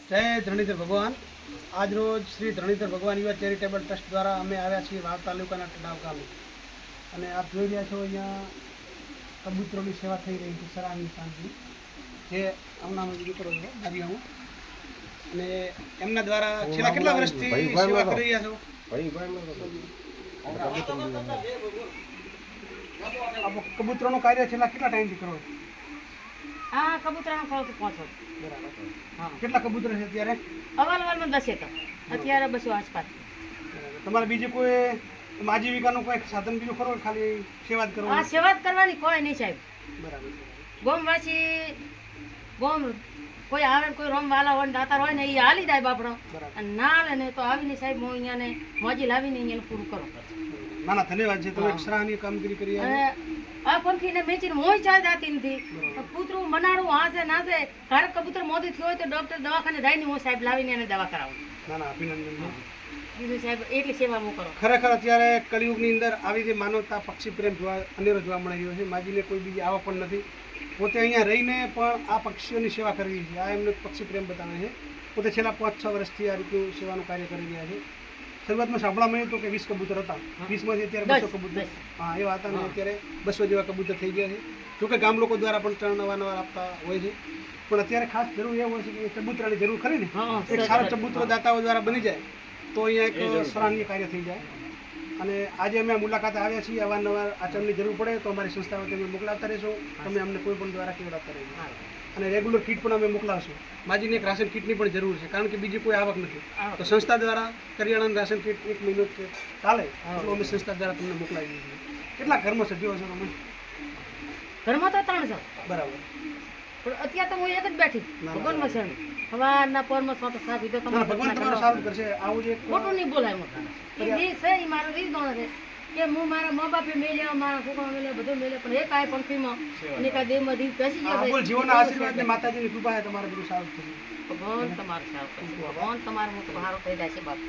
જય ધરણીધર ભગવાન. આજ રોજ શ્રી ધરણીધર ભગવાન યુવા ચેરિટેબલ ટ્રસ્ટ દ્વારા અમે આવ્યા છીએ વાવ તાલુકાના ટડાવ ગામે, અને આપ જોઈ રહ્યા છો અહીંયા કબૂતરોની સેવા થઈ રહી છે સરાહની શાંતિ, જે હમણાં દીકરો છે દાદીઓમાં, અને એમના દ્વારા છેલ્લા કેટલા વર્ષથી સેવા કરી રહ્યા છો? કબૂતરોનું કાર્ય છેલ્લા કેટલા ટાઈમથી કરો છો? હા, કબૂતરાનું ખાવ તો પહોંચો. બરાબર. હા, કેટલા કબૂતર છે અત્યારે? અવાલમાં 10 તો અત્યારે 200 આસપાસ. બરાબર. તમારે બીજું કોઈ આજીવિકાનું કોઈ સાધન બીજું ખરો, ખાલી સેવા જ આ કરવાની? સેવા જ કરવાની, કોઈ નહીં સાહેબ. બરાબર. ગોમવાસી ગોમ કોઈ આવે કોઈ રોમવાલા હોય દાતાર હોય ને એ હાલી જાય બાપડો, બરાબર. અને ના હાલે ને તો આવીને સાહેબ હું અહીંયાને મોજી લાવીને અહીંયા પૂરું કરો. ના ના, ધન્યવાદ છે. તમે સરાહનીય કામગીરી કરી. અને આ પંખીને મેચીને મોય ચાલ જાતી નથી. કૂતરું મનાડું હાસે નાસે ઘરે કબૂતર મોદી થયો હોય તો ડોક્ટર દવાખાને જઈને હું સાહેબ લાવીને એને દવા કરાવું. ના ના, અભિનંદન. બીજું સાહેબ એટલી સેવા હું કરું. ખરેખર અત્યારે કલિયુગની અંદર આવી જે માનવતા પક્ષી પ્રેમ અનેરો જોવા મળી રહ્યો છે. માજીને કોઈ બીજી આવક પણ નથી, પોતે અહીંયા રહીને પણ આ પક્ષીઓની સેવા કરી રહી છે. આ એમને પક્ષી પ્રેમ બતાવે છે. પોતે છેલ્લા 5-6 વર્ષથી આ રીતનું સેવાનું કાર્ય કરી રહ્યા છે. શરૂઆતમાં સાંભળવા મળ્યું હતું કે 20 કબૂતર હતા, 20માંથી અત્યારે 200 કબૂતર, હા એવા હતા, ને અત્યારે 200 જેવા કબૂતર થઈ ગયા છે. જોકે ગામ લોકો દ્વારા પણ ત્રણ નવા આપતા હોય છે, પણ અત્યારે ખાસ જરૂર એ હોય છે કે ચબૂતરાની જરૂર ખરી ને, એક સારા ચબૂતરો દાતાઓ દ્વારા બની જાય તો અહીંયા એક સરાહનીય કાર્ય થઈ જાય. અને આજે અમે મુલાકાતે આવ્યા છીએ. અવારનવાર આચરણની જરૂર પડે તો અમારી સંસ્થાઓ તમે મોકલાવતા રહેશો. તમે અમને કોઈ પણ દ્વારા કેવડાવતા રહેજો, અને રેગ્યુલર કીટ પણ અમે મોકલાવશું. માજીને એક રાશન કીટની પણ જરૂર છે, કારણ કે બીજી કોઈ આવક નથી. તો સંસ્થા દ્વારા કરિયાણાનું રાશન કીટ 1 મહિનો ચાલે તો અમે સંસ્થા દ્વારા તમને મોકલાવી દઈએ. કેટલા ઘરમાં સભ્યો છો તમે? ઘરમાં તો 300. બરાબર. પણ અત્યારે તો હું એક જ બેઠી ભગવાનમાં શરણ. સવારના પોરમાં તો સાથ દીધો ના, ભગવાન તમારું સારું કરશે. આવું જ એક મોટું નહીં બોલાય મોટા એ રીત છે, એ મારો રીત ગણો છે કે હું મારા મા બાપે મેલ્યા, મારા છોકરા મેલ્યા, બધું મેલ્યા, પણ એક આ પંખીમાં અને એક આ દેહમાં દીવ બેસી ગયો. બોલ, જીવનના આશીર્વાદ ને માતાજીની કૃપા છે, તમારે બધું સારું થશે. ભગવાન તમારું સારું કરશે. ભગવાન તમારું મોટું સારું થઈ જાય છે બાપ.